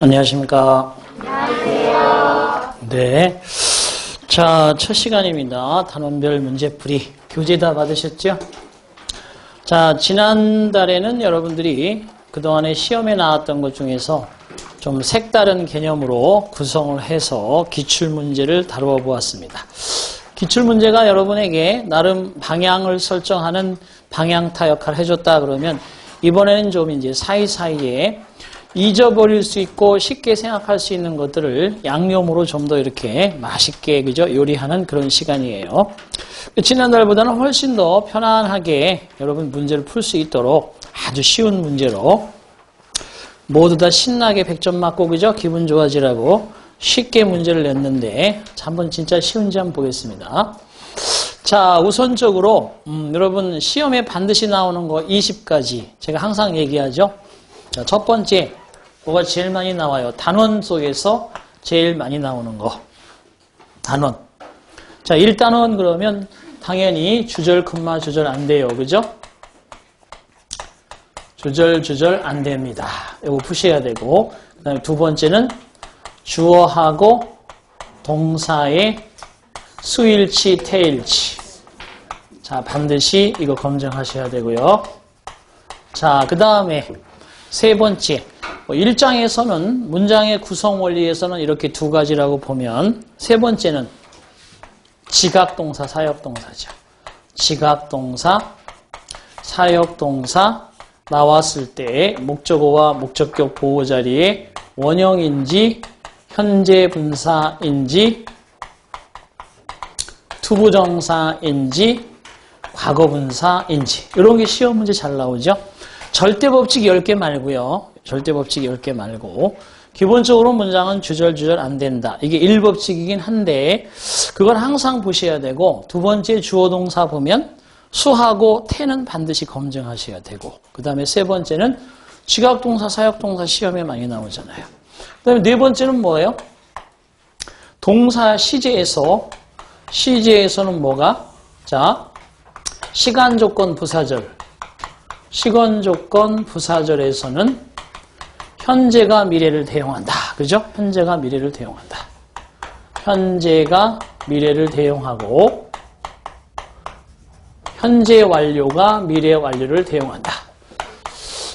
안녕하십니까. 안녕하세요. 네. 자, 첫 시간입니다. 단원별 문제풀이. 교재 다 받으셨죠? 자, 지난달에는 여러분들이 그동안에 시험에 나왔던 것 중에서 좀 색다른 개념으로 구성을 해서 기출문제를 다루어 보았습니다. 기출문제가 여러분에게 나름 방향을 설정하는 방향타 역할을 해줬다 그러면 이번에는 좀 이제 사이사이에 잊어버릴 수 있고 쉽게 생각할 수 있는 것들을 양념으로 좀 더 이렇게 맛있게 그죠 요리하는 그런 시간이에요. 지난달보다는 훨씬 더 편안하게 여러분 문제를 풀 수 있도록 아주 쉬운 문제로 모두 다 신나게 100점 맞고 그죠 기분 좋아지라고 쉽게 문제를 냈는데 한번 진짜 쉬운지 한번 보겠습니다. 자, 우선적으로 여러분 시험에 반드시 나오는 거 20가지 제가 항상 얘기하죠. 자, 첫 번째 뭐가 제일 많이 나와요? 단원 속에서 제일 많이 나오는 거. 단원. 자, 1단원 그러면 당연히 주절, 콤마, 주절 안 돼요. 그죠? 주절 안 됩니다. 이거 푸셔야 되고. 그 다음에 두 번째는 주어하고 동사의 수일치, 태일치. 자, 반드시 이거 검증하셔야 되고요. 자, 그 다음에 세 번째. 1장에서는 문장의 구성 원리에서는 이렇게 두 가지라고 보면 세 번째는 지각동사, 사역동사죠. 지각동사, 사역동사 나왔을 때 목적어와 목적격 보호 자리에 원형인지 현재 분사인지 투부정사인지 과거분사인지 이런 게 시험 문제 잘 나오죠. 절대법칙 10개 말고요. 절대법칙 10개 말고 기본적으로 문장은 주절 안 된다. 이게 1법칙이긴 한데 그걸 항상 보셔야 되고 두 번째 주어동사 보면 수하고 태는 반드시 검증하셔야 되고 그 다음에 세 번째는 지각동사, 사역동사 시험에 많이 나오잖아요. 그 다음에 네 번째는 뭐예요? 동사 시제에서는 뭐가? 자, 시간조건 부사절. 시건조건 부사절에서는 현재가 미래를 대용한다. 그죠? 현재가 미래를 대용한다. 현재가 미래를 대용하고 현재 완료가 미래 완료를 대용한다.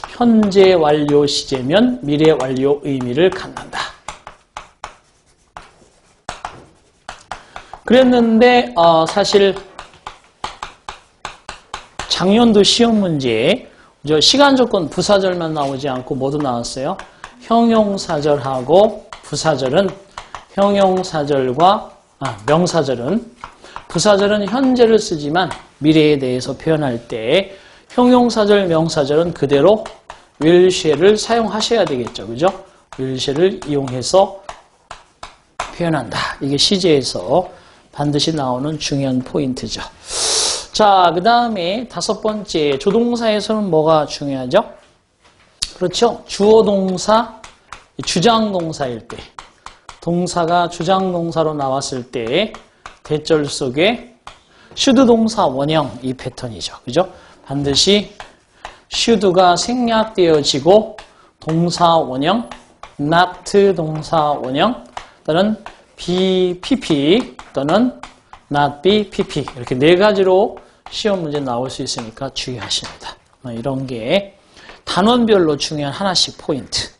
현재 완료 시제면 미래 완료 의미를 갖는다. 그랬는데 사실 작년도 시험 문제에 시간조건 부사절만 나오지 않고 모두 나왔어요. 형용사절하고 부사절은 형용사절과 명사절은 부사절은 현재를 쓰지만 미래에 대해서 표현할 때 형용사절, 명사절은 그대로 will, shall을 사용하셔야 되겠죠. 그죠? will, shall을 이용해서 표현한다. 이게 시제에서 반드시 나오는 중요한 포인트죠. 자, 그 다음에 다섯 번째, 조동사에서는 뭐가 중요하죠? 그렇죠. 주어동사, 주장동사일 때, 동사가 주장동사로 나왔을 때, 대절 속에 should 동사 원형, 이 패턴이죠. 그죠? 반드시 should가 생략되어지고, 동사 원형, not 동사 원형, 또는 be pp, 또는 not be pp. 이렇게 네 가지로 시험 문제 나올 수 있으니까 주의하십니다. 이런 게 단원별로 중요한 하나씩 포인트.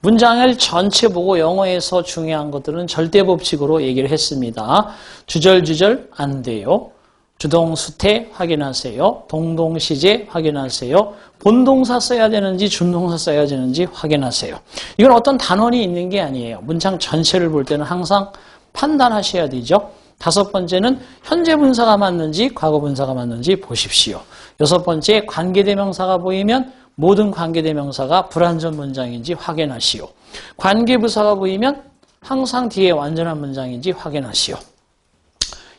문장을 전체 보고 영어에서 중요한 것들은 절대법칙으로 얘기를 했습니다. 주절 안 돼요. 주동수태 확인하세요. 동동시제 확인하세요. 본동사 써야 되는지 준동사 써야 되는지 확인하세요. 이건 어떤 단원이 있는 게 아니에요. 문장 전체를 볼 때는 항상 판단하셔야 되죠. 다섯 번째는 현재 분사가 맞는지 과거 분사가 맞는지 보십시오. 여섯 번째 관계대명사가 보이면 모든 관계대명사가 불완전 문장인지 확인하시오. 관계부사가 보이면 항상 뒤에 완전한 문장인지 확인하시오.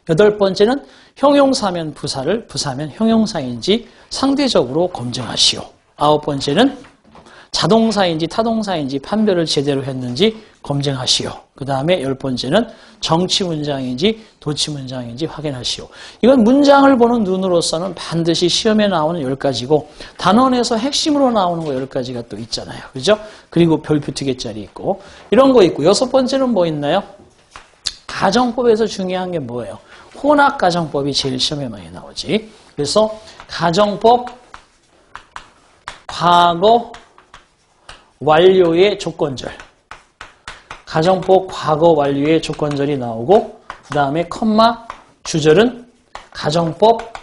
여덟 번째는 형용사면 부사를 부사면 형용사인지 상대적으로 검증하시오. 아홉 번째는 자동사인지 타동사인지 판별을 제대로 했는지 검증하시오. 그 다음에 10번째는 정치 문장인지 도치 문장인지 확인하시오. 이건 문장을 보는 눈으로서는 반드시 시험에 나오는 10가지고 단원에서 핵심으로 나오는 거 10가지가 또 있잖아요. 그죠? 그리고 별표 2개짜리 있고 이런 거 있고 6번째는 뭐 있나요? 가정법에서 중요한 게 뭐예요? 혼합가정법이 제일 시험에 많이 나오지. 그래서 가정법 과거 완료의 조건절. 가정법 과거 완료의 조건절이 나오고 그 다음에 컴마 주절은 가정법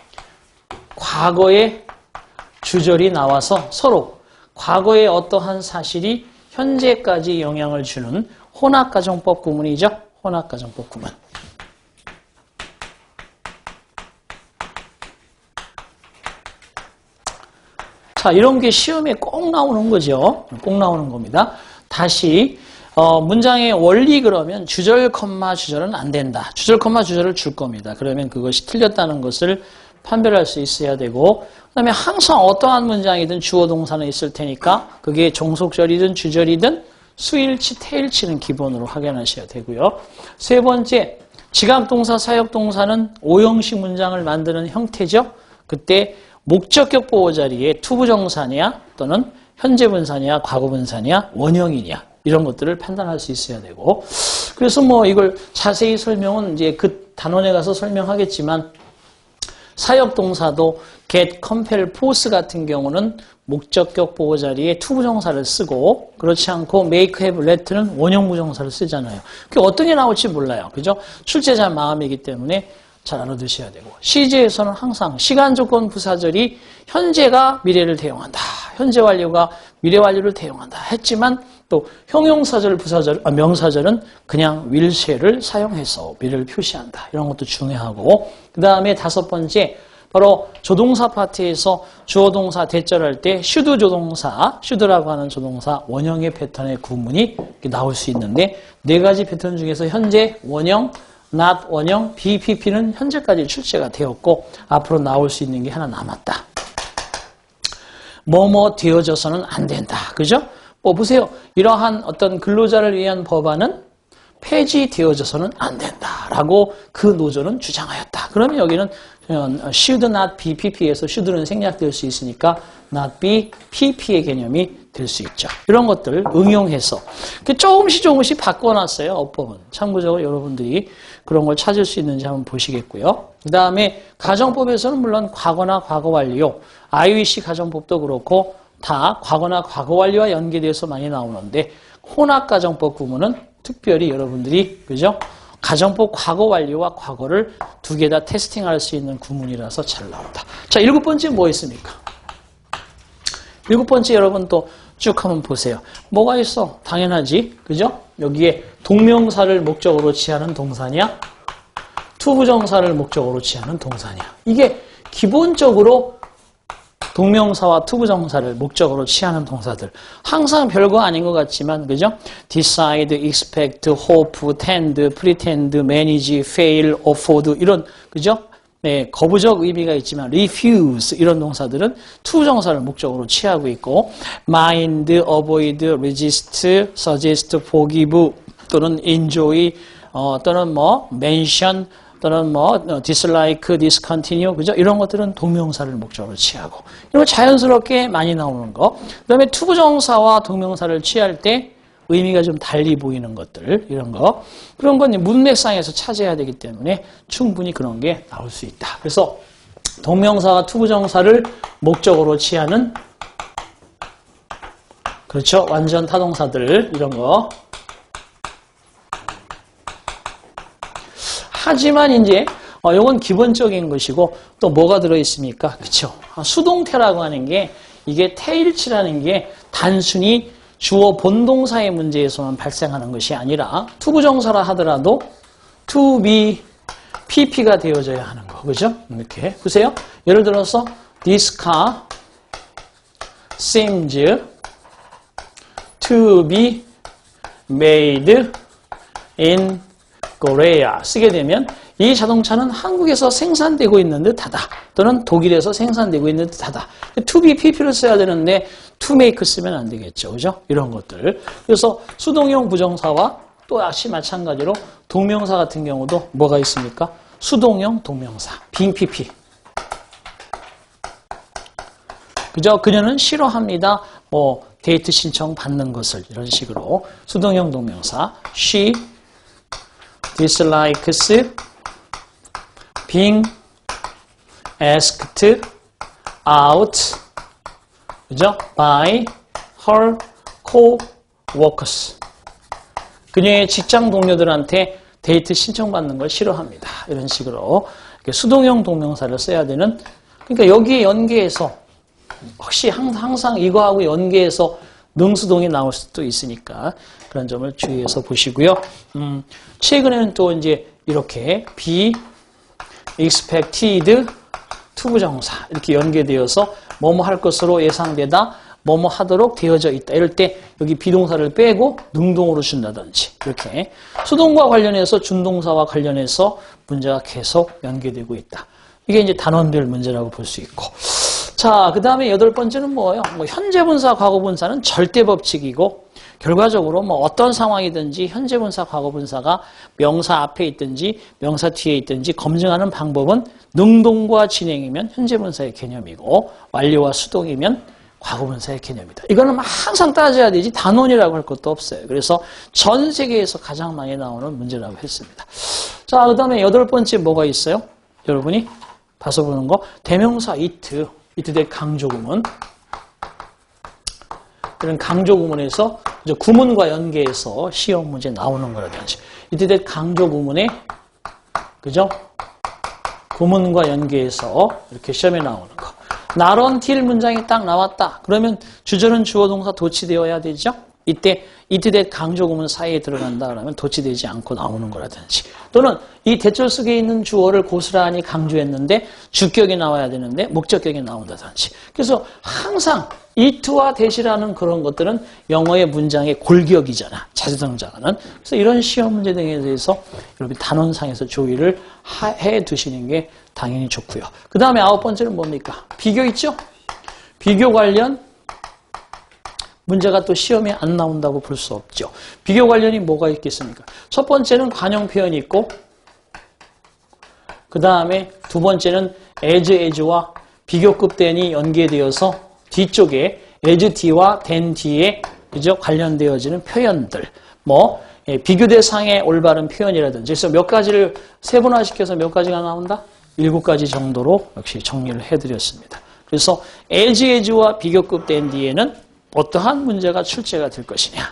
과거의 주절이 나와서 서로 과거의 어떠한 사실이 현재까지 영향을 주는 혼합가정법 구문이죠. 혼합가정법 구문. 자, 이런 게 시험에 꼭 나오는 거죠. 꼭 나오는 겁니다. 다시 문장의 원리 그러면 주절, 컴마, 주절은 안 된다. 주절, 컴마, 주절을 줄 겁니다. 그러면 그것이 틀렸다는 것을 판별할 수 있어야 되고 그 다음에 항상 어떠한 문장이든 주어 동사는 있을 테니까 그게 종속절이든 주절이든 수일치, 태일치는 기본으로 확인하셔야 되고요. 세 번째, 지각동사, 사역동사는 오형식 문장을 만드는 형태죠. 그때 목적격 보호 자리에 투부정사냐 또는 현재분사냐 과거분사냐 원형이냐 이런 것들을 판단할 수 있어야 되고 그래서 뭐 이걸 자세히 설명은 이제 그 단원에 가서 설명하겠지만 사역동사도 get, compel, force 같은 경우는 목적격 보호 자리에 투부정사를 쓰고 그렇지 않고 make, have, let는 원형부정사를 쓰잖아요. 그게 어떤 게 나올지 몰라요. 그죠? 출제자 마음이기 때문에 잘 알아두셔야 되고 시제에서는 항상 시간조건 부사절이 현재가 미래를 대용한다. 현재 완료가 미래 완료를 대용한다. 했지만 또 형용사절, 부사절, 명사절은 그냥 will, shall을 사용해서 미래를 표시한다. 이런 것도 중요하고 그 다음에 5번째 바로 조동사 파트에서 주어 동사 대절할 때 should 조동사, should라고 하는 조동사 원형의 패턴의 구문이 나올 수 있는데 4가지 패턴 중에서 현재 원형 not 원형, BPP는 현재까지 출제가 되었고 앞으로 나올 수 있는 게 하나 남았다. 뭐뭐 되어져서는 안 된다. 그죠? 뭐 보세요. 이러한 어떤 근로자를 위한 법안은 폐지되어져서는 안 된다라고 그 노조는 주장하였다. 그러면 여기는 should not be pp에서 should는 생략될 수 있으니까 not be pp의 개념이 될 수 있죠. 이런 것들 응용해서 조금씩 바꿔놨어요. 어법은. 참고적으로 여러분들이 그런 걸 찾을 수 있는지 한번 보시겠고요. 그 다음에 가정법에서는 물론 과거나 과거 완료, IEC 가정법도 그렇고 다 과거나 과거 완료와 연계돼서 많이 나오는데 혼합가정법 구문은 특별히 여러분들이 그죠? 가정법 과거 완료와 과거를 2개 다 테스팅할 수 있는 구문이라서 잘 나온다. 자, 7번째 뭐 있습니까? 7번째 여러분 또 쭉 한번 보세요. 뭐가 있어? 당연하지. 그죠? 여기에 동명사를 목적으로 취하는 동사냐? 투부정사를 목적으로 취하는 동사냐? 이게 기본적으로 동명사와 투부정사를 목적으로 취하는 동사들. 항상 별거 아닌 것 같지만, 그죠? decide, expect, hope, tend, pretend, manage, fail, afford, 이런, 그죠? 네, 거부적 의미가 있지만, refuse, 이런 동사들은 투부정사를 목적으로 취하고 있고, mind, avoid, resist, suggest, forgive, 또는 enjoy, 또는 뭐, mention, 또는 뭐 dislike, discontinue, 그죠? 이런 것들은 동명사를 목적으로 취하고 이런 거 자연스럽게 많이 나오는 거. 그다음에 투부정사와 동명사를 취할 때 의미가 좀 달리 보이는 것들 이런 거 그런 건 문맥상에서 찾아야 되기 때문에 충분히 그런 게 나올 수 있다. 그래서 동명사와 투부정사를 목적으로 취하는 그렇죠? 완전 타동사들 이런 거. 하지만 이제 이건 기본적인 것이고 또 뭐가 들어있습니까? 그렇죠? 수동태라고 하는 게 이게 태일치라는 게 단순히 주어 본동사의 문제에서만 발생하는 것이 아니라 투부정사라 하더라도 to be pp가 되어져야 하는 거. 그죠? 이렇게 보세요. 예를 들어서 this car seems to be made in Korea 쓰게 되면 이 자동차는 한국에서 생산되고 있는 듯하다. 또는 독일에서 생산되고 있는 듯하다. to be pp를 써야 되는데 to make 쓰면 안 되겠죠. 그죠? 이런 것들. 그래서 수동형 부정사와 또 역시 마찬가지로 동명사 같은 경우도 뭐가 있습니까? 수동형 동명사. being pp. 그죠? 그녀는 싫어합니다. 뭐 데이트 신청 받는 것을 이런 식으로 수동형 동명사. She dislikes being asked out, 그죠? by her co-workers. 그녀의 직장 동료들한테 데이트 신청받는 걸 싫어합니다. 이런 식으로 수동형 동명사를 써야 되는, 그러니까 여기에 연계해서 혹시 항상 이거하고 연계해서 능수동이 나올 수도 있으니까 그런 점을 주의해서 보시고요. 최근에는 또 이제 이렇게 be expected 투부정사 이렇게 연계되어서 뭐뭐 할 것으로 예상되다, 뭐뭐 하도록 되어져 있다. 이럴 때 여기 비동사를 빼고 능동으로 준다든지 이렇게 수동과 관련해서 준동사와 관련해서 문제가 계속 연계되고 있다. 이게 이제 단원별 문제라고 볼 수 있고. 자, 그 다음에 8번째는 뭐예요? 현재분사, 과거분사는 절대법칙이고 결과적으로 어떤 상황이든지 현재분사, 과거분사가 명사 앞에 있든지 명사 뒤에 있든지 검증하는 방법은 능동과 진행이면 현재분사의 개념이고 완료와 수동이면 과거분사의 개념이다. 이거는 항상 따져야 되지 단원이라고 할 것도 없어요. 그래서 전 세계에서 가장 많이 나오는 문제라고 했습니다. 자, 그 다음에 8번째 뭐가 있어요? 여러분이 봐서 보는 거. 대명사 it 대 강조구문. 이런 강조구문에서 구문과 연계해서 시험 문제 나오는 거라든지. it 대 강조구문에, 그죠? 구문과 연계해서 이렇게 시험에 나오는 거. not until 문장이 딱 나왔다. 그러면 주절은 주어 동사 도치되어야 되죠? 이때 it 대 강조구문 사이에 들어간다 그러면 도치되지 않고 나오는 거라든지, 또는 이 대절 속에 있는 주어를 고스란히 강조했는데 주격이 나와야 되는데 목적격이 나온다든지. 그래서 항상 it와 that이라는 그런 것들은 영어의 문장의 골격이잖아, 자주동작하는. 그래서 이런 시험 문제 등에 대해서 여러분 단원상에서 조의를 해 두시는 게 당연히 좋고요. 그 다음에 9번째는 뭡니까? 비교 있죠? 비교 관련 문제가 또 시험에 안 나온다고 볼 수 없죠. 비교 관련이 뭐가 있겠습니까? 첫 번째는 관용 표현이 있고, 그 다음에 두 번째는 as와 비교급 then이 연계되어서 뒤쪽에 as t와 then t에 그죠? 관련되어지는 표현들. 비교 대상의 올바른 표현이라든지. 그래서 몇 가지를 세분화시켜서 몇 가지가 나온다? 7가지 정도로 역시 정리를 해드렸습니다. 그래서 as와 비교급 then 뒤에는 어떠한 문제가 출제가 될 것이냐,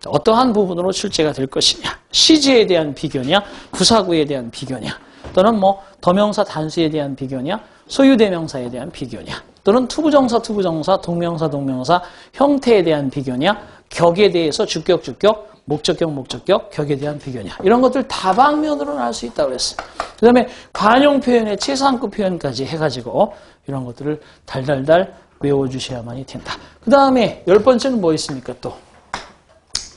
어떠한 부분으로 출제가 될 것이냐, 시제에 대한 비교냐, 부사구에 대한 비교냐, 또는 더명사 단수에 대한 비교냐, 소유대명사에 대한 비교냐, 또는 투부정사, 동명사 형태에 대한 비교냐, 격에 대해서 주격, 목적격, 격에 대한 비교냐, 이런 것들 다방면으로 할 수 있다고 했어요. 그 다음에 관용 표현의 최상급 표현까지 해가지고 이런 것들을 달달달 외워주셔야만이 된다. 그 다음에 10번째는 뭐 있습니까? 또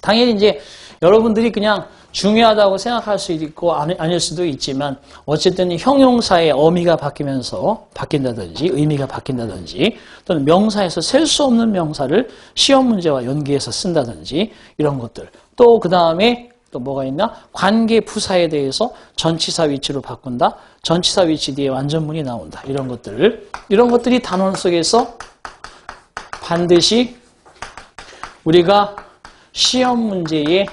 당연히 이제 여러분들이 그냥 중요하다고 생각할 수 있고 아닐 수도 있지만 어쨌든 형용사의 어미가 바뀐다든지 의미가 바뀐다든지, 또는 명사에서 셀 수 없는 명사를 시험 문제와 연계해서 쓴다든지 이런 것들. 또 그 다음에 또 뭐가 있나? 관계 부사에 대해서 전치사 위치로 바꾼다. 전치사 위치 뒤에 완전문이 나온다. 이런 것들이 단원 속에서 반드시 우리가 시험 문제에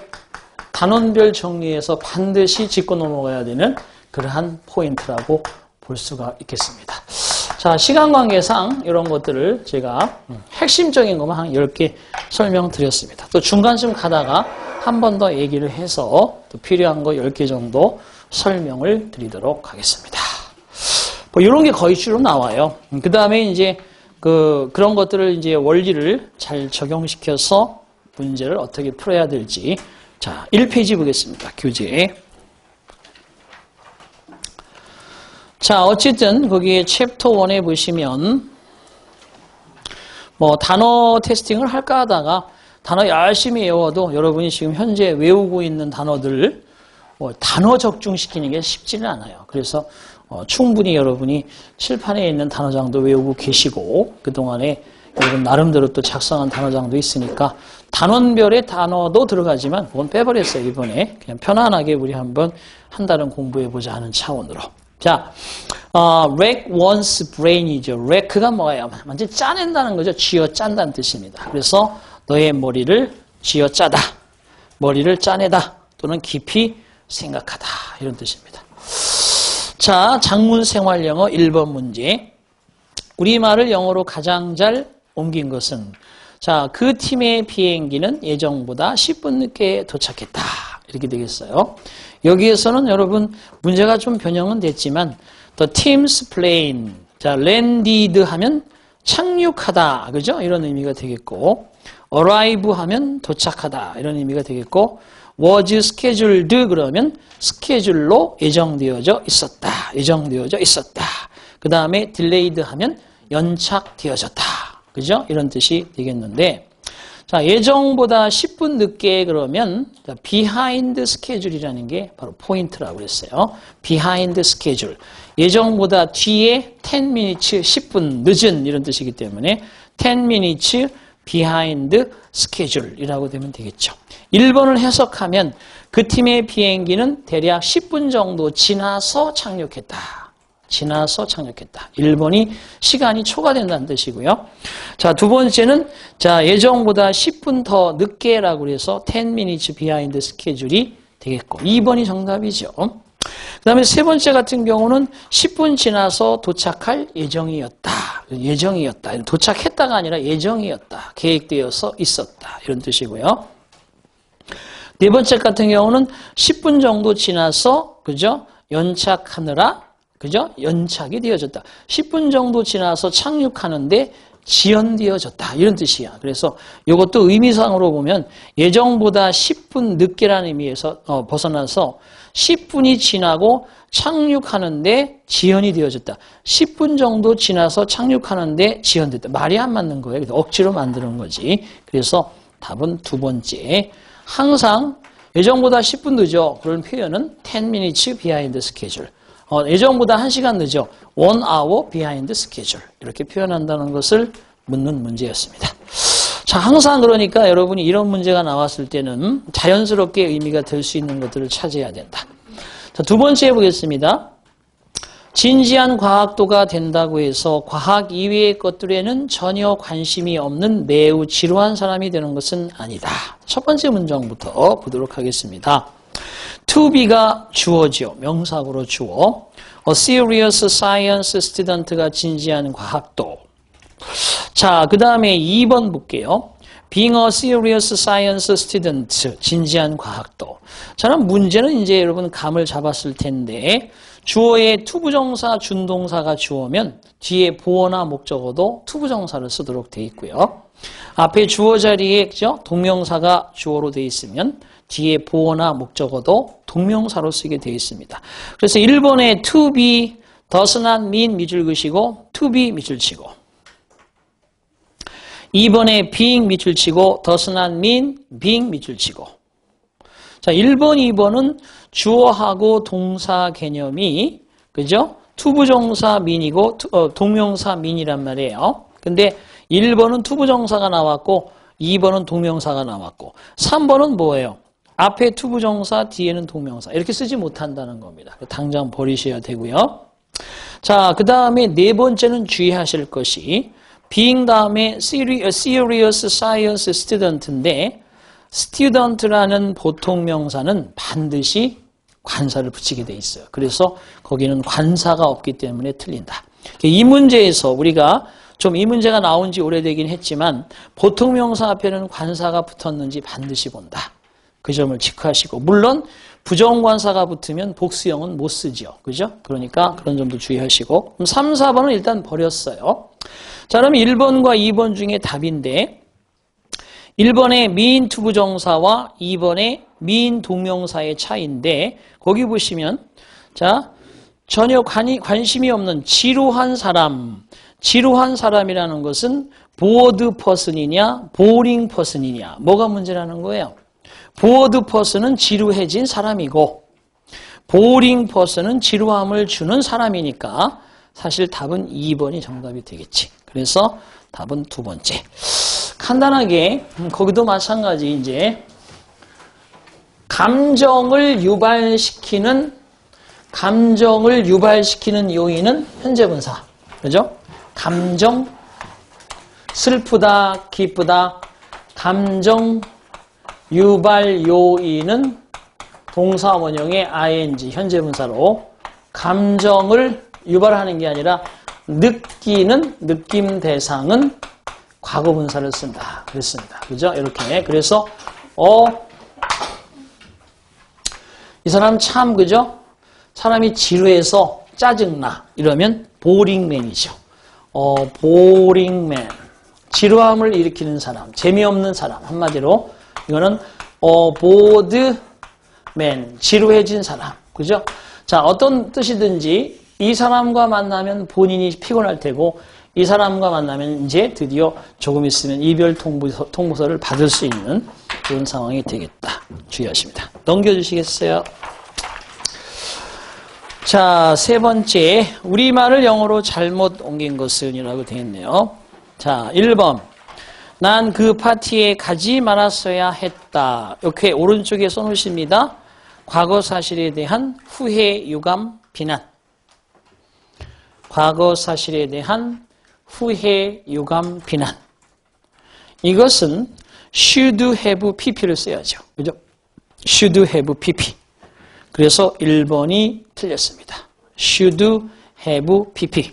단원별 정리해서 반드시 짚고 넘어가야 되는 그러한 포인트라고 볼 수가 있겠습니다. 자, 시간 관계상 이런 것들을 제가 핵심적인 것만 한 10개 설명드렸습니다. 또 중간쯤 가다가 한 번 더 얘기를 해서 또 필요한 거 10개 정도 설명을 드리도록 하겠습니다. 이런 게 거의 주로 나와요. 그 다음에 이제 그런 것들을 이제 원리를 잘 적용시켜서 문제를 어떻게 풀어야 될지. 자, 1페이지 보겠습니다. 교재. 자, 어쨌든 거기에 챕터 1에 보시면 단어 테스팅을 할까 하다가 단어 열심히 외워도 여러분이 지금 현재 외우고 있는 단어들 단어 적중시키는 게 쉽지는 않아요. 그래서 충분히 여러분이 칠판에 있는 단어장도 외우고 계시고 그동안에 여러분 나름대로 또 작성한 단어장도 있으니까 단원별의 단어도 들어가지만 그건 빼버렸어요. 이번에 그냥 편안하게 우리 한번 한 달은 공부해보자 하는 차원으로. 자, wreck one's brain이죠. wreck가 뭐예요? 완전 짜낸다는 거죠. 쥐어 짠다는 뜻입니다. 그래서 너의 머리를 쥐어 짜다, 머리를 짜내다 또는 깊이 생각하다 이런 뜻입니다. 자, 장문 생활영어 1번 문제. 우리말을 영어로 가장 잘 옮긴 것은 자, 그 팀의 비행기는 예정보다 10분 늦게 도착했다. 이렇게 되겠어요. 여기에서는 여러분 문제가 좀 변형은 됐지만 the team's plane 자, landed 하면 착륙하다. 그죠? 이런 의미가 되겠고 arrive 하면 도착하다. 이런 의미가 되겠고 was scheduled 그러면 스케줄로 예정되어져 있었다. 예정되어져 있었다. 그 다음에 delayed 하면 연착되어졌다. 그죠? 이런 뜻이 되겠는데 자, 예정보다 10분 늦게 그러면 behind schedule이라는 게 바로 포인트라고 그랬어요. behind schedule. 예정보다 뒤에 10 minutes 10분 늦은 이런 뜻이기 때문에 10 minutes behind schedule이라고 되면 되겠죠. 1번을 해석하면 그 팀의 비행기는 대략 10분 정도 지나서 착륙했다. 지나서 착륙했다. 1번이 시간이 초과된다는 뜻이고요. 자, 두 번째는 자, 예정보다 10분 더 늦게라고 해서 10 minutes behind schedule이 되겠고 2번이 정답이죠. 그 다음에 세 번째 같은 경우는 10분 지나서 도착할 예정이었다. 예정이었다. 도착했다가 아니라 예정이었다. 계획되어서 있었다. 이런 뜻이고요. 네 번째 같은 경우는 10분 정도 지나서 그죠? 연착하느라 그죠? 연착이 되어졌다. 10분 정도 지나서 착륙하는데 지연되어졌다. 이런 뜻이야. 그래서 이것도 의미상으로 보면 예정보다 10분 늦게라는 의미에서 벗어나서 10분이 지나고 착륙하는데 지연이 되어졌다. 10분 정도 지나서 착륙하는데 지연됐다. 말이 안 맞는 거예요. 억지로 만드는 거지. 그래서 답은 두 번째. 항상 예정보다 10분 늦어. 그런 표현은 10 minutes behind schedule. 예정보다 1시간 늦어. 1 hour behind schedule. 이렇게 표현한다는 것을 묻는 문제였습니다. 자, 항상 그러니까 여러분이 이런 문제가 나왔을 때는 자연스럽게 의미가 될 수 있는 것들을 찾아야 된다. 자, 두 번째 해보겠습니다. 진지한 과학도가 된다고 해서 과학 이외의 것들에는 전혀 관심이 없는 매우 지루한 사람이 되는 것은 아니다. 첫 번째 문장부터 보도록 하겠습니다. to be가 주어죠. 명사구로 주어. A serious science student가 진지한 과학도. 자, 그 다음에 2번 볼게요. Being a serious science student, 진지한 과학도. 자, 그럼 문제는 이제 여러분 감을 잡았을 텐데 주어에 투부정사, 준동사가 주어면 뒤에 보어나 목적어도 투부정사를 쓰도록 돼 있고요. 앞에 주어 자리에 그죠? 동명사가 주어로 돼 있으면 뒤에 보어나 목적어도 동명사로 쓰게 되어 있습니다. 그래서 1번에 to be, does not mean 밑줄 그시고 to be 밑줄 치고 2번에 being 밑줄 치고 does not mean being 밑줄 치고 자, 1번, 2번은 주어하고 동사 개념이 그죠? 투부정사 mean이고 동명사 mean이란 말이에요. 근데 1번은 투부정사가 나왔고 2번은 동명사가 나왔고 3번은 뭐예요? 앞에 투부정사, 뒤에는 동명사. 이렇게 쓰지 못한다는 겁니다. 당장 버리셔야 되고요. 자, 그 다음에 네 번째는 주의하실 것이 being 다음에 serious science student인데 student라는 보통 명사는 반드시 관사를 붙이게 돼 있어요. 그래서 거기는 관사가 없기 때문에 틀린다. 이 문제에서 우리가 좀 이 문제가 나온 지 오래되긴 했지만 보통 명사 앞에는 관사가 붙었는지 반드시 본다. 그 점을 체크하시고 물론 부정관사가 붙으면 복수형은 못 쓰죠. 그죠? 그러니까 그런 점도 주의하시고 그럼 3, 4번은 일단 버렸어요. 자, 그럼 1번과 2번 중에 답인데 1번의 미인 투부정사와 2번의 미인 동명사의 차이인데 거기 보시면 자 전혀 관심이 없는 지루한 사람 지루한 사람이라는 것은 보어드 퍼슨이냐 보링 퍼슨이냐 뭐가 문제라는 거예요. 보어드 퍼슨은 지루해진 사람이고 boring person은 지루함을 주는 사람이니까 사실 답은 2번이 정답이 되겠지. 그래서 답은 두 번째. 간단하게 거기도 마찬가지 이제 감정을 유발시키는 요인은 현재분사. 그죠? 감정, 슬프다, 기쁘다. 감정 유발 요인은 동사 원형의 ing, 현재분사로 감정을 유발하는 게 아니라 느끼는 느낌 대상은 과거분사를 쓴다. 그랬습니다. 그죠? 이렇게. 그래서 이 사람 참 그죠? 사람이 지루해서 짜증나 이러면 보링맨이죠. 보링맨. 지루함을 일으키는 사람, 재미없는 사람. 한마디로 이거는 보드맨, 지루해진 사람. 그죠? 자, 어떤 뜻이든지 이 사람과 만나면 본인이 피곤할 테고 이 사람과 만나면 이제 드디어 조금 있으면 이별 통보서를 받을 수 있는 그런 상황이 되겠다. 주의하십니다. 넘겨주시겠어요? 자, 세 번째. 우리말을 영어로 잘못 옮긴 것은 이라고 되어 있네요. 자, 1번. 난 그 파티에 가지 말았어야 했다. 이렇게 오른쪽에 써놓으십니다. 과거 사실에 대한 후회, 유감, 비난. 과거 사실에 대한 후회, 유감, 비난. 이것은 should have pp를 써야죠. 그죠? should have pp. 그래서 1번이 틀렸습니다. should have pp.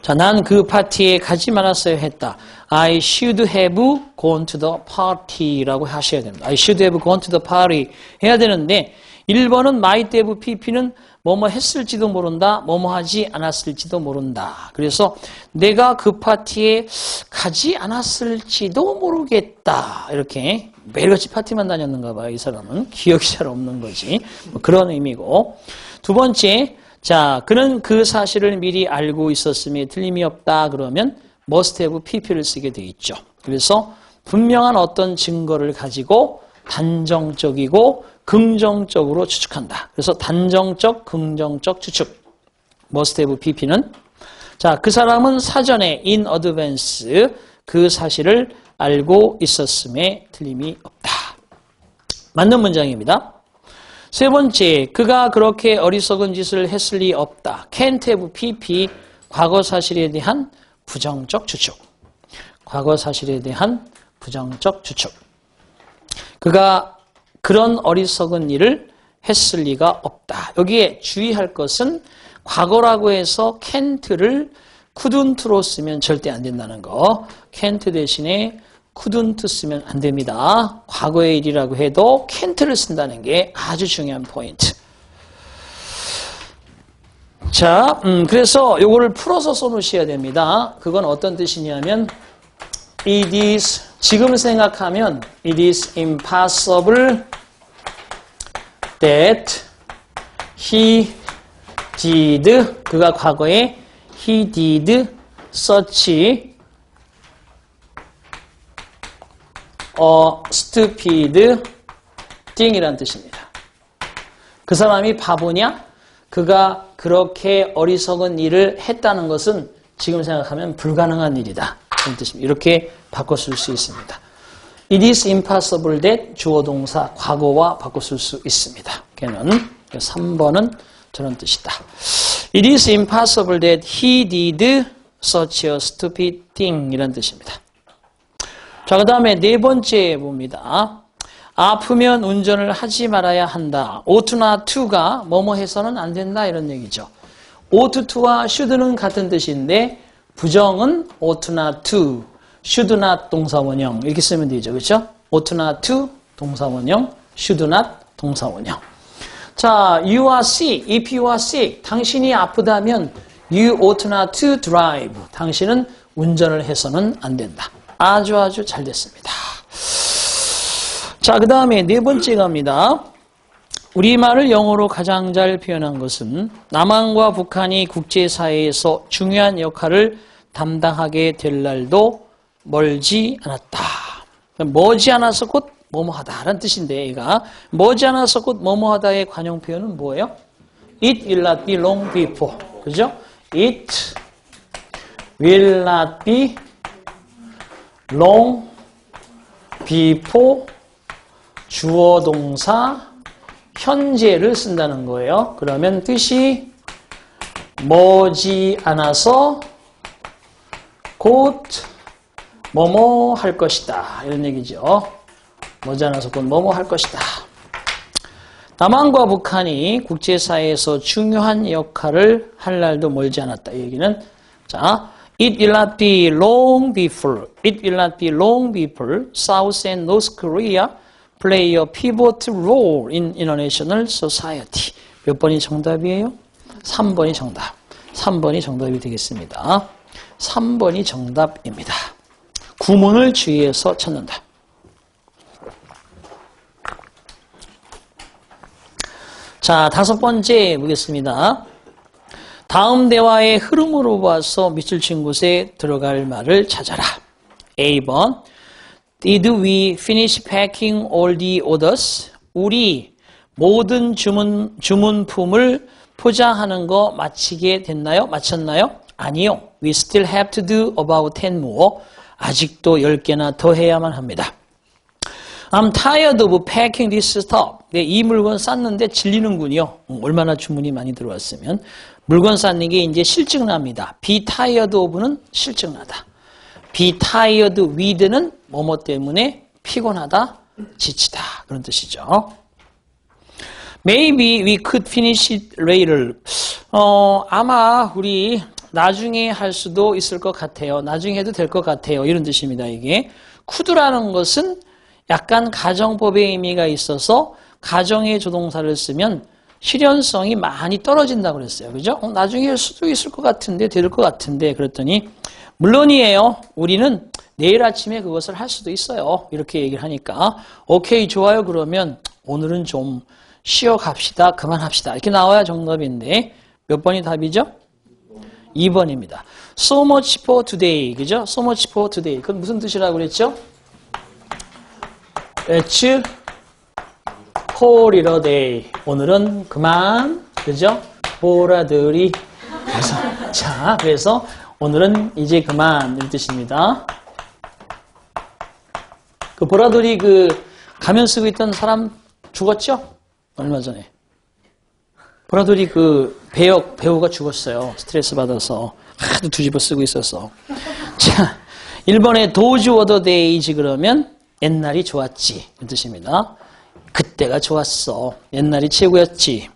자, 난 그 파티에 가지 말았어야 했다. I should have gone to the party라고 하셔야 됩니다. I should have gone to the party 해야 되는데 1번은 might have pp는 뭐뭐 했을지도 모른다, 뭐뭐 하지 않았을지도 모른다. 그래서 내가 그 파티에 가지 않았을지도 모르겠다. 이렇게 매일같이 파티만 다녔는가 봐요. 이 사람은 기억이 잘 없는 거지. 뭐 그런 의미고. 두 번째, 자, 그는 그 사실을 미리 알고 있었음에 틀림이 없다. 그러면 must have pp를 쓰게 돼 있죠. 그래서 분명한 어떤 증거를 가지고 단정적이고 긍정적으로 추측한다. 그래서 단정적, 긍정적 추측. must have pp는 자, 그 사람은 사전에 in advance 그 사실을 알고 있었음에 틀림이 없다. 맞는 문장입니다. 세 번째, 그가 그렇게 어리석은 짓을 했을 리 없다. can't have pp, 과거 사실에 대한 부정적 추측. 과거 사실에 대한 부정적 추측. 그가 그런 어리석은 일을 했을 리가 없다. 여기에 주의할 것은 과거라고 해서 can't를 couldn't로 쓰면 절대 안 된다는 거. can't 대신에 couldn't 쓰면 안 됩니다. 과거의 일이라고 해도 can't를 쓴다는 게 아주 중요한 포인트. 자, 그래서 요거를 풀어서 써놓으셔야 됩니다. 그건 어떤 뜻이냐면 it is, 지금 생각하면 it is impossible that he did, 그가 과거에 he did such a stupid thing이라는 뜻입니다. 그 사람이 바보냐? 그가 그렇게 어리석은 일을 했다는 것은 지금 생각하면 불가능한 일이다. 그런 뜻입니다. 이렇게 바꿔 쓸 수 있습니다. It is impossible that 주어 동사 과거와 바꿔 쓸 수 있습니다. 걔는 3번은 저런 뜻이다. It is impossible that he did such a stupid thing 이란 뜻입니다. 자, 그 다음에 네 번째 봅니다. 아프면 운전을 하지 말아야 한다. ought not to가 뭐뭐 해서는 안 된다 이런 얘기죠. ought to와 should는 같은 뜻인데 부정은 ought not to, should not 동사원형 이렇게 쓰면 되죠. 그렇죠? ought not to 동사원형, should not 동사원형. 자, you are sick. If you are sick, 당신이 아프다면 you ought not to drive. 당신은 운전을 해서는 안 된다. 아주 잘 됐습니다. 자, 그 다음에 네 번째 갑니다. 우리말을 영어로 가장 잘 표현한 것은 남한과 북한이 국제사회에서 중요한 역할을 담당하게 될 날도 멀지 않았다. 머지 않아서 곧 뭐뭐하다라는 뜻인데 얘가 머지않아서 곧 뭐뭐하다의 관용 표현은 뭐예요? It will not be long before. 그죠? It will not be long before 주어 동사 현재를 쓴다는 거예요. 그러면 뜻이 머지않아서 곧 뭐뭐 할 것이다. 이런 얘기죠. 머지않아서 곧 뭐뭐 할 것이다. 남한과 북한이 국제사회에서 중요한 역할을 할 날도 멀지 않았다. 이 얘기는 자, It will not be long before South and North Korea play a pivotal role in international society. 몇 번이 정답이에요? 3번이 정답. 3번이 정답이 되겠습니다. 3번이 정답입니다. 구문을 주의해서 찾는다. 자, 5번째 보겠습니다. 다음 대화의 흐름으로 봐서 밑줄 친 곳에 들어갈 말을 찾아라. A번 Did we finish packing all the orders? 우리 모든 주문품을 포장하는 거 마치게 됐나요? 마쳤나요? 아니요. We still have to do about 10 more. 아직도 10개나 더 해야만 합니다. I'm tired of packing this stuff. 네, 이 물건 쌌는데 질리는군요. 얼마나 주문이 많이 들어왔으면. 물건 쌌는 게 이제 실증납니다. be tired of는 실증나다. be tired with는 뭐뭐 때문에 피곤하다, 지치다. 그런 뜻이죠. Maybe we could finish it later. 아마 우리 나중에 할 수도 있을 것 같아요. 나중에 해도 될 것 같아요. 이런 뜻입니다. 이게 could라는 것은 약간 가정법의 의미가 있어서 가정의 조동사를 쓰면 실현성이 많이 떨어진다고 그랬어요. 그죠? 나중에 할 수도 있을 것 같은데, 될 것 같은데. 그랬더니 물론이에요. 우리는 내일 아침에 그것을 할 수도 있어요. 이렇게 얘기를 하니까 오케이, 좋아요. 그러면 오늘은 좀 쉬어 갑시다. 그만합시다. 이렇게 나와야 정답인데 몇 번이 답이죠? 2번입니다. So much for today. 그죠? So much for today. 그건 무슨 뜻이라고 그랬죠? Let's call it a day. 오늘은 그만. 그죠? 보라들이. 그래서 오늘은 이제 그만. 이런 뜻입니다. 그 보라돌이 그 가면 쓰고 있던 사람 죽었죠? 얼마 전에. 보라돌이 그 배우가 죽었어요. 스트레스 받아서. 하도 뒤집어 쓰고 있어서. 자, 1번에 those were the days 그러면 옛날이 좋았지. 이 뜻입니다. 그때가 좋았어. 옛날이 최고였지.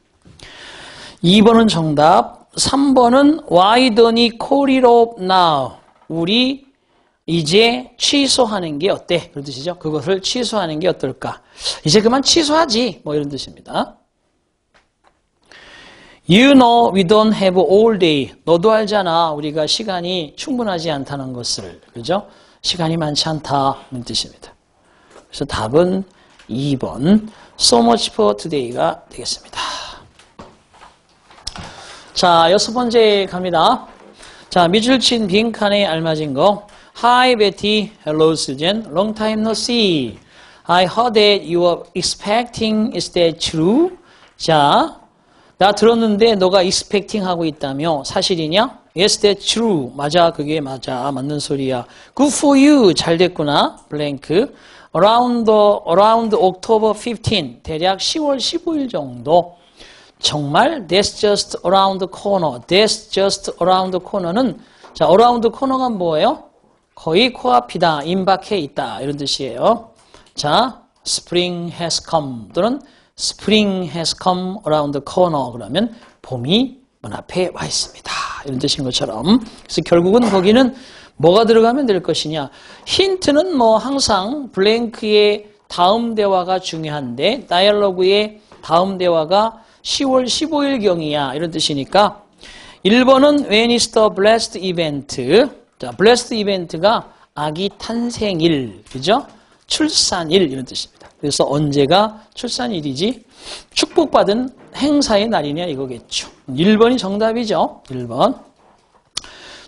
2번은 정답. 3번은 why don't you call it off now? 우리 이제 취소하는 게 어때? 그런 뜻이죠. 그것을 취소하는 게 어떨까? 이제 그만 취소하지. 뭐 이런 뜻입니다. You know we don't have all day. 너도 알잖아. 우리가 시간이 충분하지 않다는 것을. 그죠? 시간이 많지 않다. 이런 뜻입니다. 그래서 답은 2번 So much for today가 되겠습니다. 자, 6번째 갑니다. 자, 밑줄 친 빈칸에 알맞은 거. Hi Betty, hello Susan, long time no see. I heard that you are expecting, is that true? 자, 나 들었는데 너가 expecting 하고 있다며. 사실이냐? Yes, that's true. 맞아, 그게 맞아. 맞는 소리야. Good for you. 잘 됐구나. blank. Around October 15. 대략 10월 15일 정도. 정말 that's just around the corner. That's just around the corner는 자, around the corner가 뭐예요? 거의 코앞이다. 임박해 있다. 이런 뜻이에요. 자, spring has come 또는 spring has come around the corner 그러면 봄이 문 앞에 와 있습니다. 이런 뜻인 것처럼. 그래서 결국은 거기는 뭐가 들어가면 될 것이냐. 힌트는 뭐 항상 블랭크의 다음 대화가 중요한데 다이얼로그의 다음 대화가 10월 15일경이야. 이런 뜻이니까 1번은 when is the blessed event? 자, blessed event가 아기 탄생일, 그죠? 출산일 이런 뜻입니다. 그래서 언제가 출산일이지? 축복받은 행사의 날이냐 이거겠죠. 1번이 정답이죠. 1번.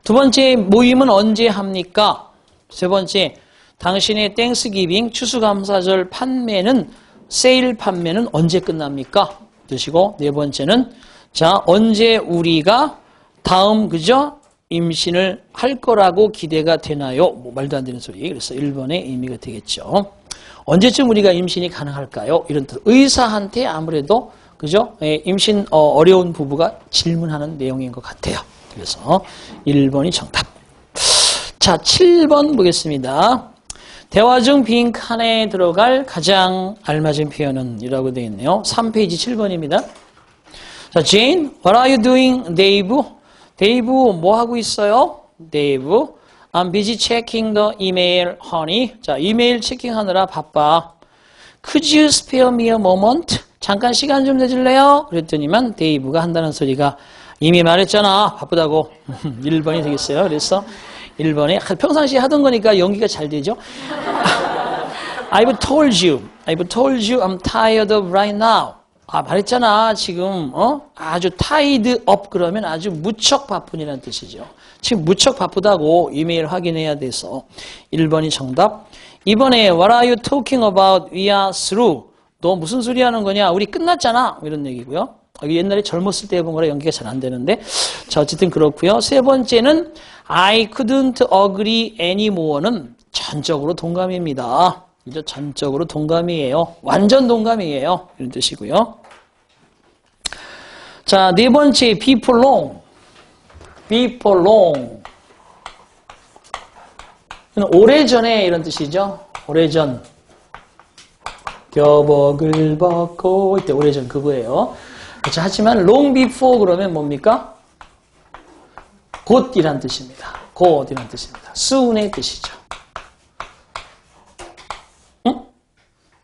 두 번째 모임은 언제 합니까? 세 번째 당신의 땡스기빙 추수감사절 판매는 세일 판매는 언제 끝납니까? 드시고 네 번째는 자 언제 우리가 다음 그죠? 임신을 할 거라고 기대가 되나요? 뭐 말도 안 되는 소리. 그래서 1번의 의미가 되겠죠. 언제쯤 우리가 임신이 가능할까요? 이런 뜻. 의사한테 아무래도 그죠? 임신 어려운 부부가 질문하는 내용인 것 같아요. 그래서 1번이 정답. 자, 7번 보겠습니다. 대화 중 빈 칸에 들어갈 가장 알맞은 표현은 이라고 되어 있네요. 3페이지 7번입니다. 자, Jane, what are you doing, Dave? 데이브 뭐 하고 있어요? 데이브, I'm busy checking the email, honey. 자, 이메일 체킹하느라 바빠. Could you spare me a moment? 잠깐 시간 좀 내줄래요? 그랬더니만 데이브가 한다는 소리가 이미 말했잖아. 바쁘다고. 1번이 되겠어요. 그래서 1번에 평상시에 하던 거니까 연기가 잘 되죠. I've told you I'm tired of right now. 아, 말했잖아. 지금, 아주 tied up 그러면 아주 무척 바쁜이라는 뜻이죠. 지금 무척 바쁘다고 이메일 확인해야 돼서 1번이 정답. 2번에 what are you talking about? We are through. 너 무슨 소리 하는 거냐? 우리 끝났잖아. 이런 얘기고요. 옛날에 젊었을 때 해본 거라 연기가 잘 안 되는데. 자, 어쨌든 그렇고요. 세 번째는 I couldn't agree anymore는 전적으로 동감입니다. 이제 전적으로 동감이에요. 완전 동감이에요. 이런 뜻이고요. 자, 네 번째 be for long. be for long. 오래전에 이런 뜻이죠. 오래전. 교복을 벗고 이때 오래전 그거예요. 그렇죠. 하지만 long before 그러면 뭡니까? 곧이란 뜻입니다. 곧이란 뜻입니다. soon의 뜻이죠.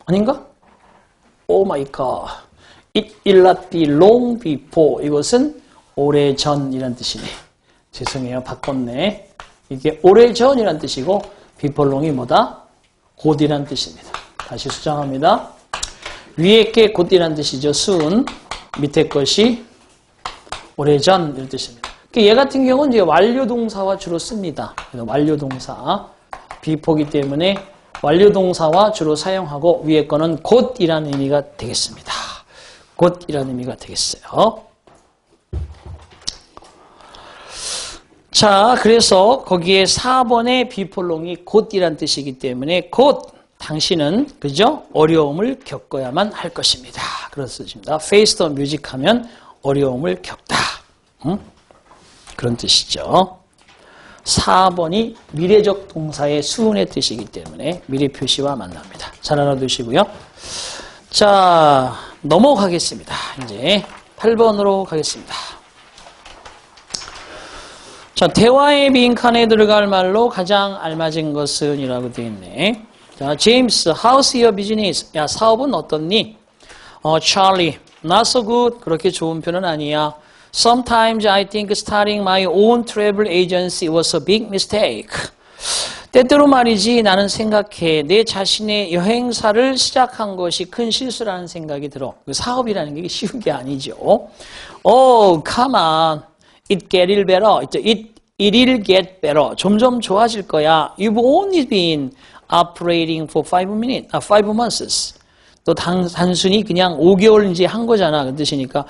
아닌가? Oh my God. It will not be long before. 이것은 오래전이란 뜻이네. 죄송해요. 바꿨네. 이게 오래전이란 뜻이고 before long이 뭐다? 곧이란 뜻입니다. 다시 수정합니다. 위에 게 곧이란 뜻이죠. soon. 밑에 것이 오래전 이런 뜻입니다. 얘 같은 경우는 이제 완료동사와 주로 씁니다. 완료동사. before이기 때문에 완료동사와 주로 사용하고 위에 거는 곧이라는 의미가 되겠습니다. 곧이라는 의미가 되겠어요. 자, 그래서 거기에 4번의 비폴롱이 곧이란 뜻이기 때문에 곧 당신은 그죠? 어려움을 겪어야만 할 것입니다. 그런 뜻입니다. Face the music 하면 어려움을 겪다. 그런 뜻이죠. 4번이 미래적 동사의 수은의 뜻이기 때문에 미래 표시와 만납니다. 잘 알아두시고요. 자, 넘어가겠습니다. 이제 8번으로 가겠습니다. 자, 대화의 빈칸에 들어갈 말로 가장 알맞은 것은 이라고 되어 있네. 자, 제임스, how's your business? 야, 사업은 어떻니? Charlie, not so good. 그렇게 좋은 편은 아니야. Sometimes I think starting my own travel agency was a big mistake. 때때로 말이지 나는 생각해 내 자신의 여행사를 시작한 것이 큰 실수라는 생각이 들어. 사업이라는 게 쉬운 게 아니죠. Oh, come on. It get better. It will get better. 점점 좋아질 거야. You've only been operating for 5 months. 또 단순히 그냥 5개월 이제 한 거잖아. 그 뜻이니까.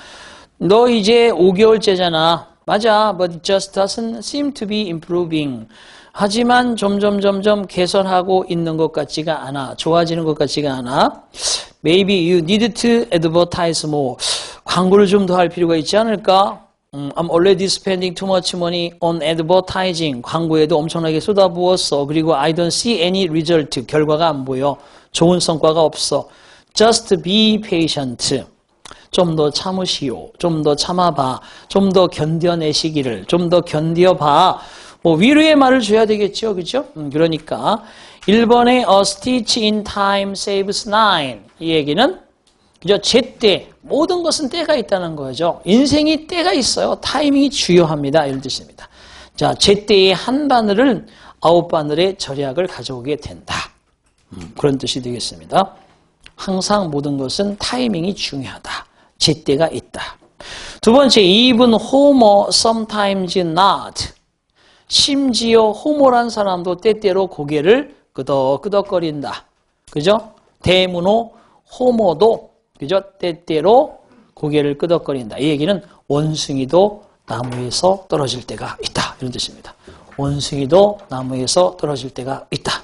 너 이제 5개월째잖아. 맞아. But it just doesn't seem to be improving. 하지만 점점 개선하고 있는 것 같지가 않아. 좋아지는 것 같지가 않아. Maybe you need to advertise more. 광고를 좀 더 할 필요가 있지 않을까? I'm already spending too much money on advertising. 광고에도 엄청나게 쏟아부었어. 그리고 I don't see any result. 결과가 안 보여. 좋은 성과가 없어. Just be patient. 좀 더 참으시오. 좀 더 참아봐. 좀 더 견뎌내시기를. 좀 더 견뎌봐. 뭐 위로의 말을 줘야 되겠죠. 그죠? 그러니까 1번에 a stitch in time saves nine. 이 얘기는 그죠? 제때 모든 것은 때가 있다는 거죠. 인생이 때가 있어요. 타이밍이 중요합니다. 이런 뜻입니다. 자, 제때의 한 바늘은 9바늘의 절약을 가져오게 된다. 그런 뜻이 되겠습니다. 항상 모든 것은 타이밍이 중요하다. 제때가 있다. 두 번째, even homo sometimes not. 심지어 호모란 사람도 때때로 고개를 끄덕끄덕거린다. 그죠? 대문호 호모도 그죠? 때때로 고개를 끄덕거린다. 이 얘기는 원숭이도 나무에서 떨어질 때가 있다. 이런 뜻입니다. 원숭이도 나무에서 떨어질 때가 있다.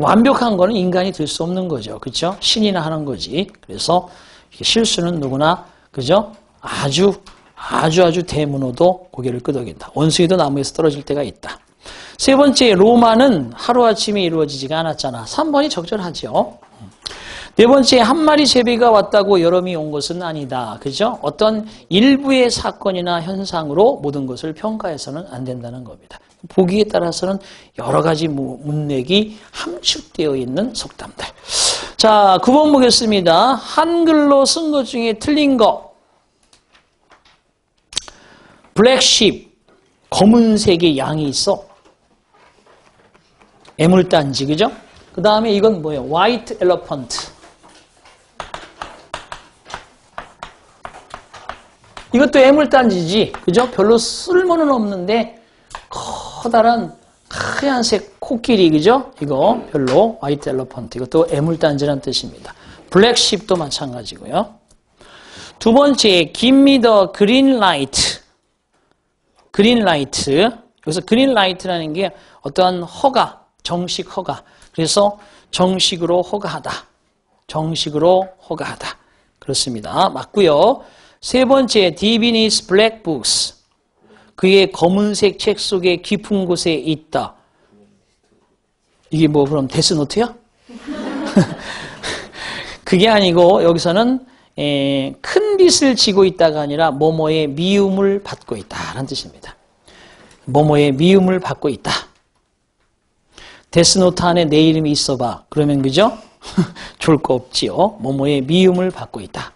완벽한 거는 인간이 될 수 없는 거죠. 그렇죠? 신이나 하는 거지. 그래서 실수는 누구나 그죠? 아주 대문호도 고개를 끄덕인다. 원숭이도 나무에서 떨어질 때가 있다. 세 번째, 로마는 하루아침에 이루어지지가 않았잖아. 3번이 적절하죠. 네 번째, 한 마리 제비가 왔다고 여름이 온 것은 아니다. 그죠? 어떤 일부의 사건이나 현상으로 모든 것을 평가해서는 안 된다는 겁니다. 보기에 따라서는 여러 가지 문맥이 함축되어 있는 속담들. 자, 9번 보겠습니다. 한글로 쓴 것 중에 틀린 거. 블랙쉽, 검은색의 양이 있어. 애물단지, 그죠? 그 다음에 이건 뭐예요? 화이트 엘러펀트. 이것도 애물단지지, 그죠? 별로 쓸모는 없는데 커다란 하얀색 코끼리, 그죠? 이거 별로 화이트 엘러펀트. 이것도 애물단지란 뜻입니다. 블랙쉽도 마찬가지고요. 두 번째, give me the green light. 그린 라이트. 여기서 그린 라이트라는 게 어떠한 허가, 정식 허가. 그래서 정식으로 허가하다. 정식으로 허가하다. 그렇습니다. 맞고요. 세 번째, deep in his black books. 그의 검은색 책 속에 깊은 곳에 있다. 이게 뭐 그럼 데스노트야? 그게 아니고 여기서는 큰 빚을 지고 있다가 아니라 뭐뭐의 미움을 받고 있다라는 뜻입니다. 뭐뭐의 미움을 받고 있다. 데스노트 안에 내 이름이 있어봐. 그러면 그죠? 좋을 거 없지요. 뭐뭐의 미움을 받고 있다.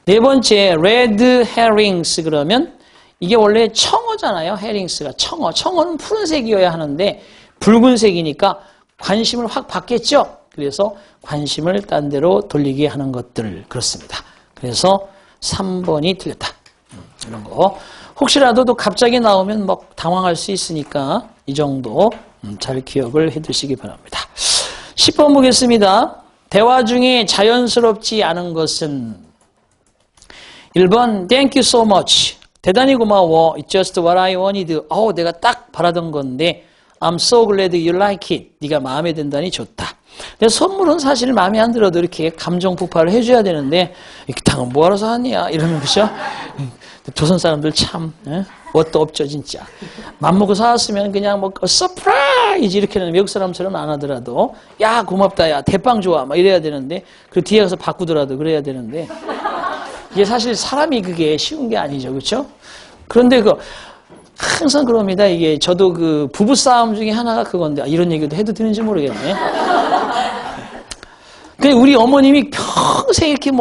네 번째, red herrings. 그러면 이게 원래 청어잖아요. herrings가 청어. 청어는 푸른색이어야 하는데 붉은색이니까 관심을 확 받겠죠. 그래서 관심을 딴 데로 돌리게 하는 것들. 그렇습니다. 그래서 3번이 틀렸다. 이런 거. 혹시라도 또 갑자기 나오면 뭐 당황할 수 있으니까 이 정도 잘 기억을 해두시기 바랍니다. 10번 보겠습니다. 대화 중에 자연스럽지 않은 것은 1번 Thank you so much. 대단히 고마워. It's just what I wanted. 내가 딱 바라던 건데 I'm so glad you like it. 네가 마음에 든다니 좋다. 근데 선물은 사실 마음에 안 들어도 이렇게 감정 폭발을 해줘야 되는데 이렇게 당은 뭐하러 사왔냐 이러면 그죠? 조선 사람들 참 뭣도 없죠 진짜. 맘먹고 사왔으면 그냥 뭐 서프라이즈 이렇게 하는 외국 사람처럼 안 하더라도 야 고맙다 야 대빵 좋아 막 이래야 되는데 그 뒤에 가서 바꾸더라도 그래야 되는데 이게 사실 사람이 그게 쉬운 게 아니죠 그렇죠? 그런데 항상 그럽니다. 이게 저도 그 부부 싸움 중에 하나가 그건데 이런 얘기도 해도 되는지 모르겠네. 근데 우리 어머님이 평생 이렇게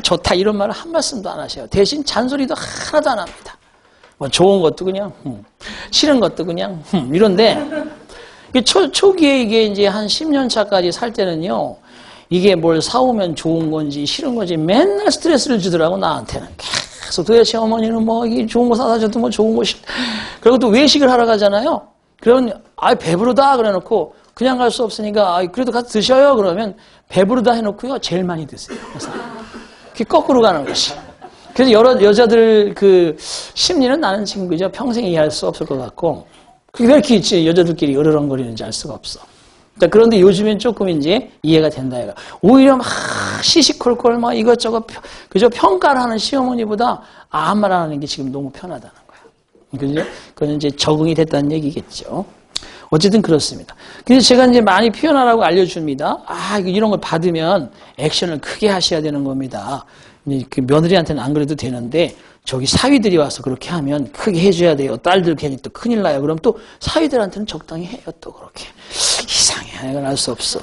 좋다 이런 말을 한 말씀도 안 하셔요. 대신 잔소리도 하나도 안 합니다. 뭐 좋은 것도 그냥 싫은 것도 그냥 이런데 초기에 이게 이제 한 10년 차까지 살 때는요. 이게 뭘 사오면 좋은 건지 싫은 건지 맨날 스트레스를 주더라고 나한테는. 그래서 도대체 어머니는 이 좋은 거 사다 줘도 뭐 좋은 거 그리고 또 외식을 하러 가잖아요. 그러면 배부르다 그래놓고 그냥 갈 수 없으니까 그래도 가서 드셔요 그러면 배부르다 해놓고요 제일 많이 드세요. 그래서 그게 거꾸로 가는 것이. 그래서 여러 여자들 그 심리는 나는 지금 그저 평생 이해할 수 없을 것 같고 그게 왜 이렇게 여자들끼리 으르렁거리는지 알 수가 없어. 그런데 요즘엔 조금 이제 이해가 된다. 얘가. 오히려 막 시시콜콜 이것저것 그저 평가를 하는 시어머니보다 아무 말 안 하는 게 지금 너무 편하다는 거예요. 그죠? 그건 이제 적응이 됐다는 얘기겠죠. 어쨌든 그렇습니다. 그래서 제가 이제 많이 표현하라고 알려줍니다. 이런 걸 받으면 액션을 크게 하셔야 되는 겁니다. 그 며느리한테는 안 그래도 되는데 저기 사위들이 와서 그렇게 하면 크게 해줘야 돼요. 딸들 괜히 또 큰일 나요. 그럼 또 사위들한테는 적당히 해요. 또 그렇게. 이상해. 이건 알 수 없어.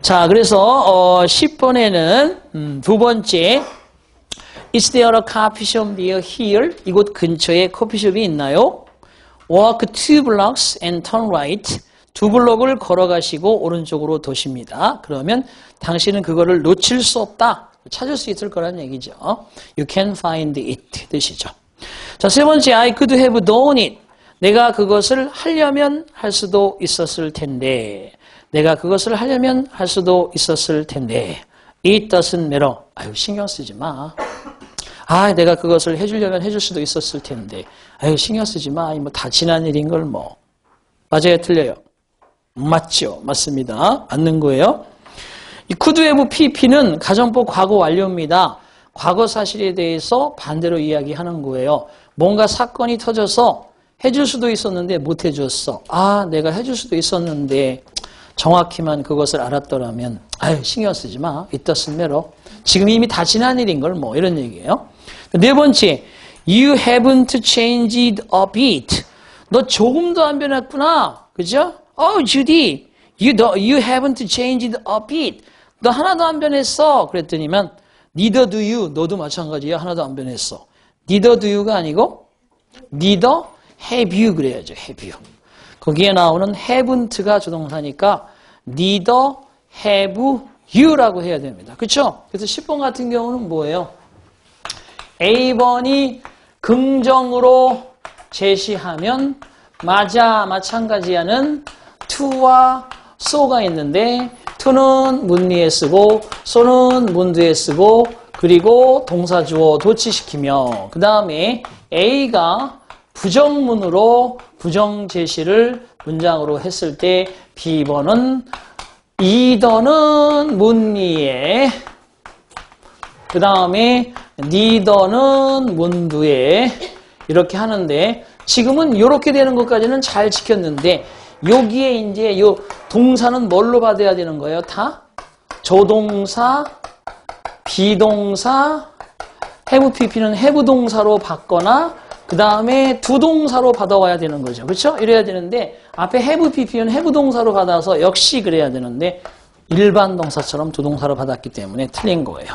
자, 그래서 10번에는 두 번째 Is there a coffee shop near here? 이곳 근처에 커피숍이 있나요? Walk 2 blocks and turn right. 2 블록을 걸어가시고 오른쪽으로 도십니다. 그러면 당신은 그거를 놓칠 수 없다. 찾을 수 있을 거라는 얘기죠. You can find it 뜻이죠. 자, 세 번째 I could have done it. 내가 그것을 하려면 할 수도 있었을 텐데. 내가 그것을 하려면 할 수도 있었을 텐데. It doesn't matter. 아유, 신경 쓰지 마. 아, 내가 그것을 해주려면 해줄 수도 있었을 텐데. 아유, 신경 쓰지 마. 뭐 다 지난 일인 걸 뭐. 맞아요? 틀려요? 맞죠? 맞습니다. 맞는 거예요. 이 could have PP는 가정법 과거 완료입니다. 과거 사실에 대해서 반대로 이야기하는 거예요. 뭔가 사건이 터져서 해줄 수도 있었는데 못 해줬어. 아, 내가 해줄 수도 있었는데 정확히만 그것을 알았더라면 아유, 신경 쓰지 마. It doesn't matter. 지금 이미 다 지난 일인 걸 뭐 이런 얘기예요. 네 번째, you haven't changed a bit. 너 조금도 안 변했구나. 그죠? Oh, Judy, you haven't changed a bit. 너 하나도 안 변했어. 그랬더니만 neither do you. 너도 마찬가지야. 하나도 안 변했어. neither do you가 아니고 neither have you 그래야죠. have you. 거기에 나오는 haven't가 조동사니까 neither have you라고 해야 됩니다. 그렇죠? 그래서 10번 같은 경우는 뭐예요? A번이 긍정으로 제시하면 맞아, 마찬가지야는 to와 so가 있는데 to는 문리에 쓰고 so는 문두에 쓰고 그리고 동사 주어 도치시키며 그 다음에 A가 부정문으로 부정 제시를 문장으로 했을 때 B번은 either는 문리에 그 다음에 neither는 문두에 이렇게 하는데 지금은 이렇게 되는 것까지는 잘 지켰는데 여기에 이제 요 동사는 뭘로 받아야 되는 거예요? 다 조동사, 비동사, have pp는 have 동사로 받거나 그 다음에 두 동사로 받아와야 되는 거죠. 그렇죠? 이래야 되는데 앞에 have pp는 have 동사로 받아서 역시 그래야 되는데 일반 동사처럼 두 동사로 받았기 때문에 틀린 거예요.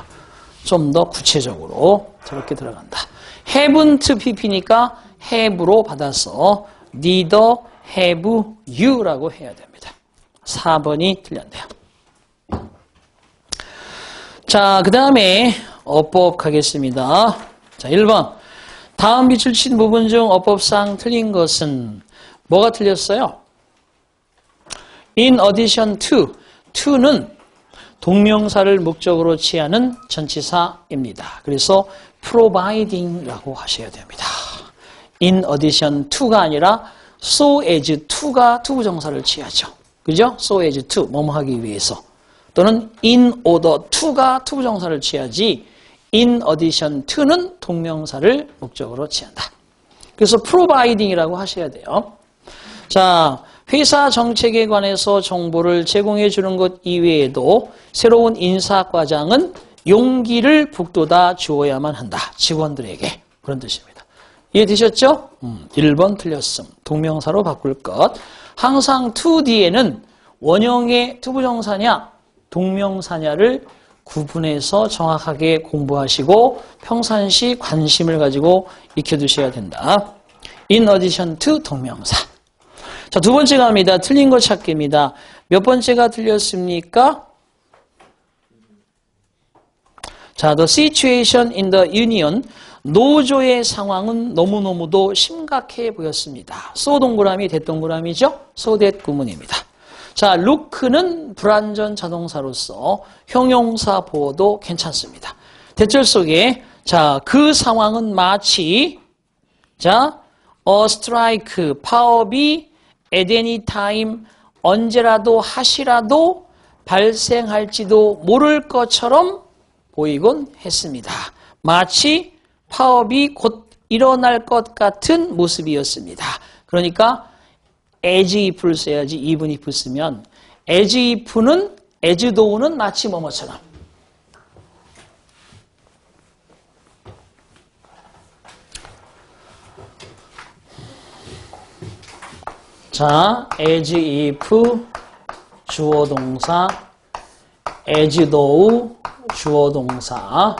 좀 더 구체적으로 저렇게 들어간다. haven't pp니까 have로 받아서 neither have you라고 해야 됩니다. 4번이 틀렸네요. 자, 그 다음에 어법 가겠습니다. 자, 1번. 다음 빛을 친 부분 중 어법상 틀린 것은 뭐가 틀렸어요? In addition to. to는 동명사를 목적으로 취하는 전치사입니다. 그래서 providing라고 하셔야 됩니다. In addition to가 아니라 so as to가 투부정사를 취하죠. 그죠? so as to, 뭐뭐 하기 위해서. 또는 in order to가 투부정사를 취하지 in addition to는 동명사를 목적으로 취한다. 그래서 providing이라고 하셔야 돼요. 자, 회사 정책에 관해서 정보를 제공해 주는 것 이외에도 새로운 인사과장은 용기를 북돋아 주어야만 한다. 직원들에게. 그런 뜻입니다. 이해되셨죠? 1번 틀렸음. 동명사로 바꿀 것. 항상 to 뒤에는 원형의 투부정사냐 동명사냐를 구분해서 정확하게 공부하시고 평상시 관심을 가지고 익혀두셔야 된다. In addition to 동명사. 자, 두 번째 갑니다. 틀린 거 찾기입니다. 몇 번째가 틀렸습니까? 자, the situation in the union. 노조의 상황은 너무너무도 심각해 보였습니다. so 동그라미, that 동그라미죠? so that 구문입니다. 자, look는 불완전 자동사로서 형용사 보어도 괜찮습니다. 대절 속에 자, 그 상황은 마치 자, a strike, 파업이 at any time 언제라도 하시라도 발생할지도 모를 것처럼 보이곤 했습니다. 마치 파업이 곧 일어날 것 같은 모습이었습니다. 그러니까 as if를 써야지 even if 쓰면 as if는 as though는 마치 뭐뭐처럼 자, as if 주어 동사 as though 주어 동사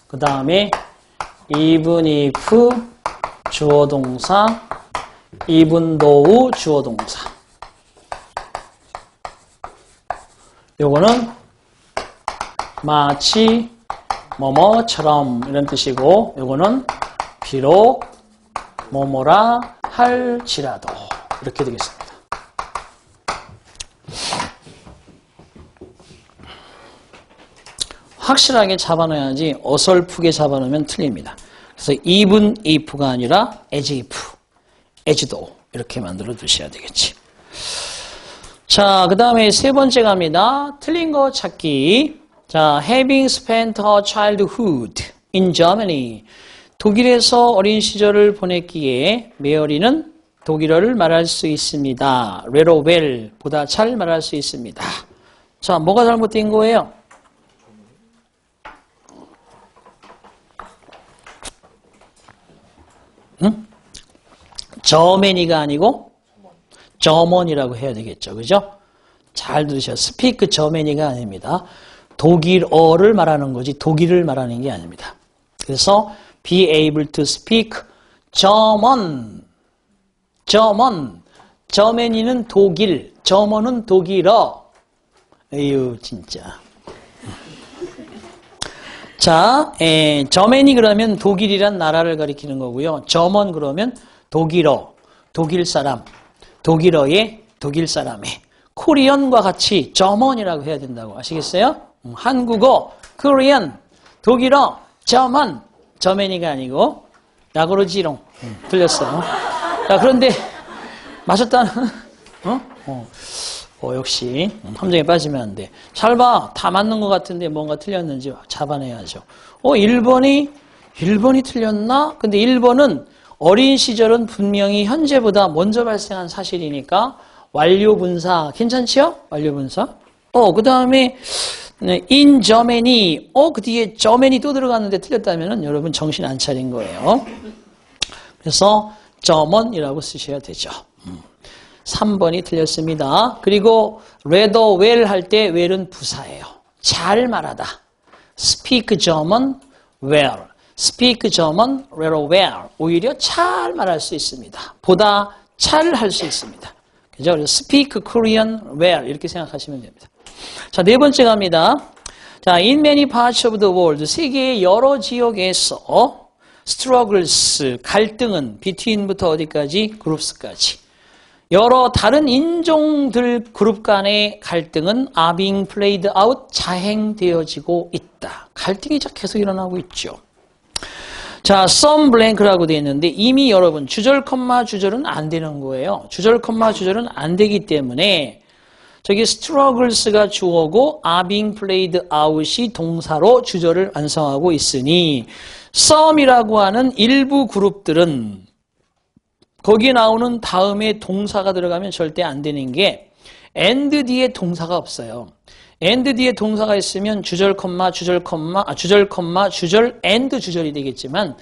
그 다음에 even if 주어 동사 even though 주어 동사 요거는 마치 뭐뭐처럼 이런 뜻이고 요거는 비록 뭐뭐라 할지라도 이렇게 되겠습니다. 확실하게 잡아놔야지 어설프게 잡아놓으면 틀립니다. 그래서 even if가 아니라 as if, as though 이렇게 만들어 두셔야 되겠지. 자, 그 다음에 세 번째 갑니다. 틀린 거 찾기. 자, having spent her childhood in Germany. 독일에서 어린 시절을 보냈기에 메어리는 독일어를 말할 수 있습니다. very well, 보다 잘 말할 수 있습니다. 자, 뭐가 잘못된 거예요? 응? 저맨이가 아니고 저먼이라고 해야 되겠죠. 그죠? 잘 들으셔요. 스피크 저맨이가 아닙니다. 독일어를 말하는 거지 독일을 말하는 게 아닙니다. 그래서 be able to speak German. German. 저맨이는 독일, 저먼은 독일어. 에휴 진짜. 자, 저맨이 그러면 독일이란 나라를 가리키는 거고요. 저먼 그러면 독일어, 독일 사람, 독일어의 독일 사람의 코리언과 같이 저먼이라고 해야 된다고 아시겠어요? 한국어, 코리안, 독일어, 저먼, 저맨이가 아니고 야구르지롱 틀렸어. 자, 그런데 마셨다는 역시 함정에 빠지면 안 돼. 잘 봐. 다 맞는 것 같은데 뭔가 틀렸는지 잡아내야죠. 1번이 틀렸나? 근데 1번은 어린 시절은 분명히 현재보다 먼저 발생한 사실이니까 완료분사 괜찮지요? 완료분사. 그 다음에 in Germany. 그 뒤에 Germany 또 들어갔는데 틀렸다면은 여러분 정신 안 차린 거예요. 그래서 German이라고 쓰셔야 되죠. 3번이 틀렸습니다. 그리고 rather well 할 때 well은 부사예요. 잘 말하다. speak German well. speak German rather well. 오히려 잘 말할 수 있습니다. 보다 잘 할 수 있습니다. 그죠? 그래서 speak Korean well 이렇게 생각하시면 됩니다. 자, 네 번째 갑니다. 자, in many parts of the world 세계의 여러 지역에서 struggles 갈등은 between부터 어디까지? groups까지. 여러 다른 인종들 그룹 간의 갈등은 are being played out, 자행되어지고 있다. 갈등이 계속 일어나고 있죠. 자, some blank라고 되어 있는데 이미 여러분 주절, 컴마, 주절은 안 되는 거예요. 주절, 컴마, 주절은 안 되기 때문에 저기 struggles가 주어고 are being played out이 동사로 주절을 완성하고 있으니 some이라고 하는 일부 그룹들은 거기에 나오는 다음에 동사가 들어가면 절대 안 되는 게 and 뒤에 동사가 없어요. and 뒤에 동사가 있으면 주절, 컴마, 주절, 컴마, 주절, 컴마, 주절, and 주절이 되겠지만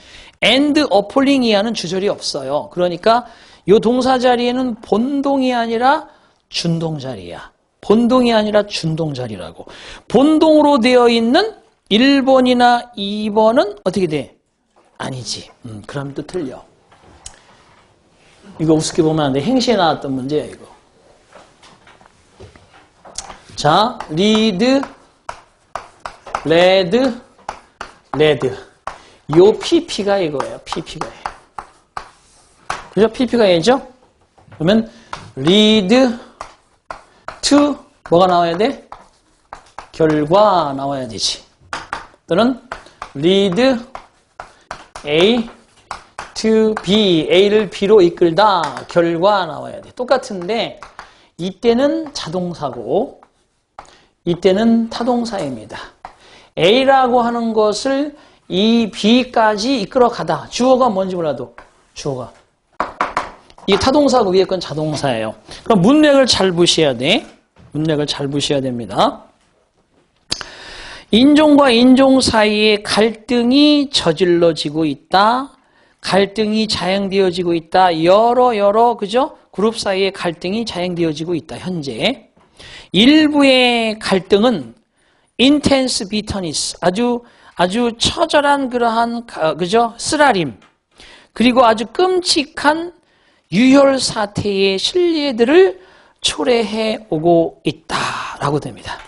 and 어플링 이하는 주절이 없어요. 그러니까 이 동사 자리에는 본동이 아니라 준동 자리야. 본동이 아니라 준동 자리라고. 본동으로 되어 있는 1번이나 2번은 어떻게 돼? 아니지. 그럼 또 틀려. 이거 우습게 보면 안 돼. 행시에 나왔던 문제야, 이거. 자, read, read, read. 요 PP가 이거예요. PP가. 그죠? PP가 얘죠? 그러면 read to 뭐가 나와야 돼? 결과 나와야 되지. 또는 read A to B, A를 B로 이끌다, 결과 나와야 돼. 똑같은데 이때는 자동사고 이때는 타동사입니다. A라고 하는 것을 이 B까지 이끌어가다. 주어가 뭔지 몰라도 주어가. 이게 타동사고 위에 건 자동사예요. 그럼 문맥을 잘 보셔야 돼. 문맥을 잘 보셔야 됩니다. 인종과 인종 사이에 갈등이 저질러지고 있다. 갈등이 자행되어지고 있다. 여러 그죠? 그룹 사이에 갈등이 자행되어지고 있다. 현재 일부의 갈등은 intense bitterness, 아주 처절한 그러한 그죠? 쓰라림, 그리고 아주 끔찍한 유혈 사태의 신뢰들을 초래해 오고 있다라고 됩니다.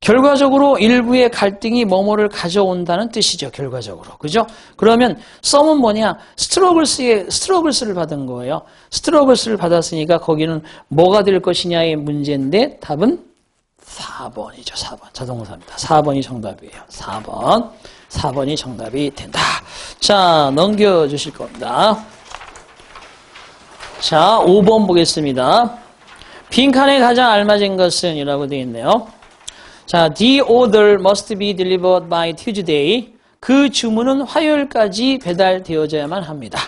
결과적으로 일부의 갈등이 뭐뭐를 가져온다는 뜻이죠. 결과적으로. 그죠? 그러면 some은 뭐냐? 스트러글스를 받은 거예요. 스트러글스를 받았으니까 거기는 뭐가 될 것이냐의 문제인데 답은 4번이죠. 4번. 자동사입니다. 4번이 정답이에요. 4번. 4번이 정답이 된다. 자, 넘겨주실 겁니다. 자, 5번 보겠습니다. 빈칸에 가장 알맞은 것은 이라고 되어 있네요. 자, the order must be delivered by Tuesday. 그 주문은 화요일까지 배달되어져야만 합니다.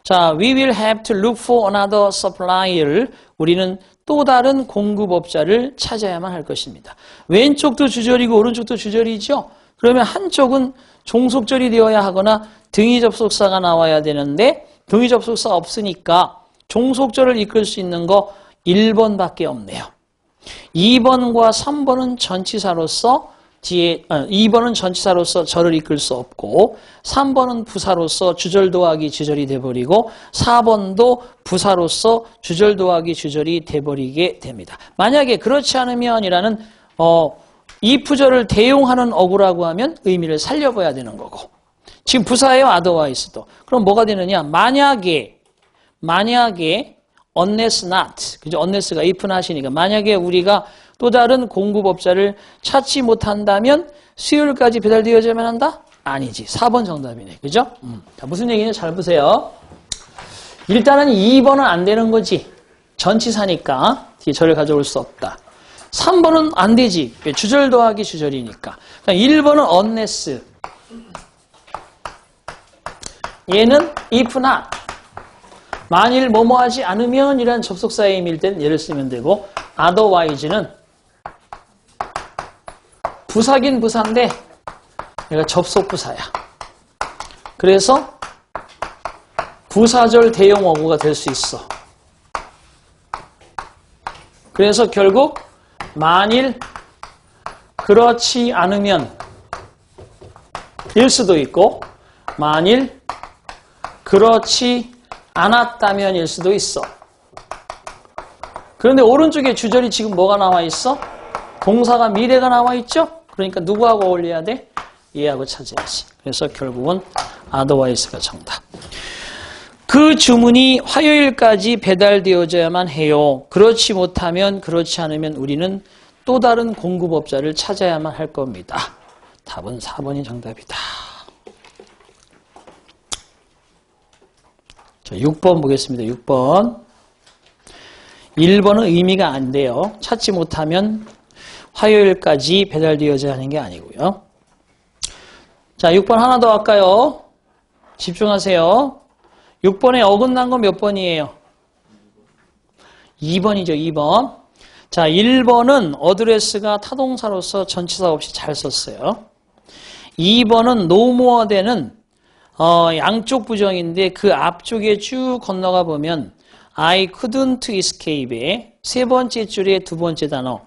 자, we will have to look for another supplier. 우리는 또 다른 공급업자를 찾아야만 할 것입니다. 왼쪽도 주절이고 오른쪽도 주절이죠. 그러면 한쪽은 종속절이 되어야 하거나 등위 접속사가 나와야 되는데 등위 접속사가 없으니까 종속절을 이끌 수 있는 거 1번밖에 없네요. 2번과 3번은 전치사로서 2번은 전치사로서 절을 이끌 수 없고 3번은 부사로서 주절 더하기 주절이 돼버리고 4번도 부사로서 주절 더하기 주절이 돼버리게 됩니다. 만약에 그렇지 않으면이라는 if절을 대용하는 어구라고 하면 의미를 살려봐야 되는 거고 지금 부사예요. otherwise도. 그럼 뭐가 되느냐? 만약에 unless not, 그죠? unless가 if not이니까 만약에 우리가 또 다른 공급업자를 찾지 못한다면 수요일까지 배달되어야만 한다? 아니지. 4번 정답이네. 그죠? 자, 무슨 얘기냐? 잘 보세요. 일단은 2번은 안 되는 거지. 전치사니까 뒤에 절을 가져올 수 없다. 3번은 안 되지. 주절 더하기 주절이니까. 1번은 unless. 얘는 if not. 만일 뭐뭐 하지 않으면 이란 접속사의 의미일 땐 예를 쓰면 되고 otherwise는 부사긴 부사인데 얘가 접속 부사야. 그래서 부사절 대용 어구가 될 수 있어. 그래서 결국 만일 그렇지 않으면 일 수도 있고 만일 그렇지 않았다면 일 수도 있어. 그런데 오른쪽에 주절이 지금 뭐가 나와 있어? 동사가 미래가 나와 있죠? 그러니까 누구하고 어울려야 돼? 얘하고 찾아야지. 그래서 결국은 otherwise가 정답. 그 주문이 화요일까지 배달되어져야만 해요. 그렇지 못하면 그렇지 않으면 우리는 또 다른 공급업자를 찾아야만 할 겁니다. 답은 4번이 정답이다. 자, 6번 보겠습니다. 6번. 1번은 의미가 안 돼요. 찾지 못하면 화요일까지 배달되어져야 하는 게 아니고요. 자, 6번 하나 더 할까요? 집중하세요. 6번에 어긋난 건 몇 번이에요? 2번이죠. 2번. 자, 1번은 어드레스가 타동사로서 전치사 없이 잘 썼어요. 2번은 no more than은 양쪽 부정인데 그 앞쪽에 쭉 건너가 보면 I couldn't escape의 세 번째 줄에 두 번째 단어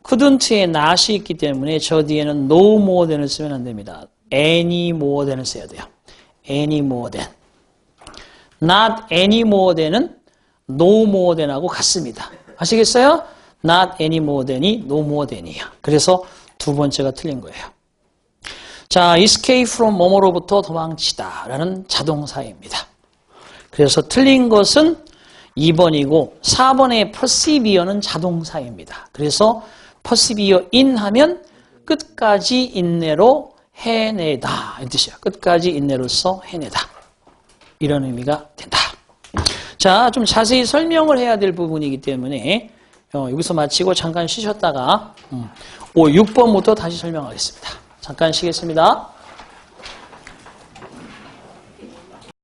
couldn't에 not이 있기 때문에 저 뒤에는 no more than을 쓰면 안 됩니다. any more than을 써야 돼요. any more than. not any more than은 no more than하고 같습니다. 아시겠어요? not any more than이 no more than이야. 그래서 두 번째가 틀린 거예요. 자, escape from 뭐뭐로부터 도망치다 라는 자동사입니다. 그래서 틀린 것은 2번이고 4번의 persevere는 자동사입니다. 그래서 persevere in 하면 끝까지 인내로 해내다 이 뜻이야. 끝까지 인내로서 해내다. 이런 의미가 된다. 자, 좀 자세히 설명을 해야 될 부분이기 때문에 여기서 마치고 잠깐 쉬셨다가 6번부터 다시 설명하겠습니다. 잠깐 쉬겠습니다.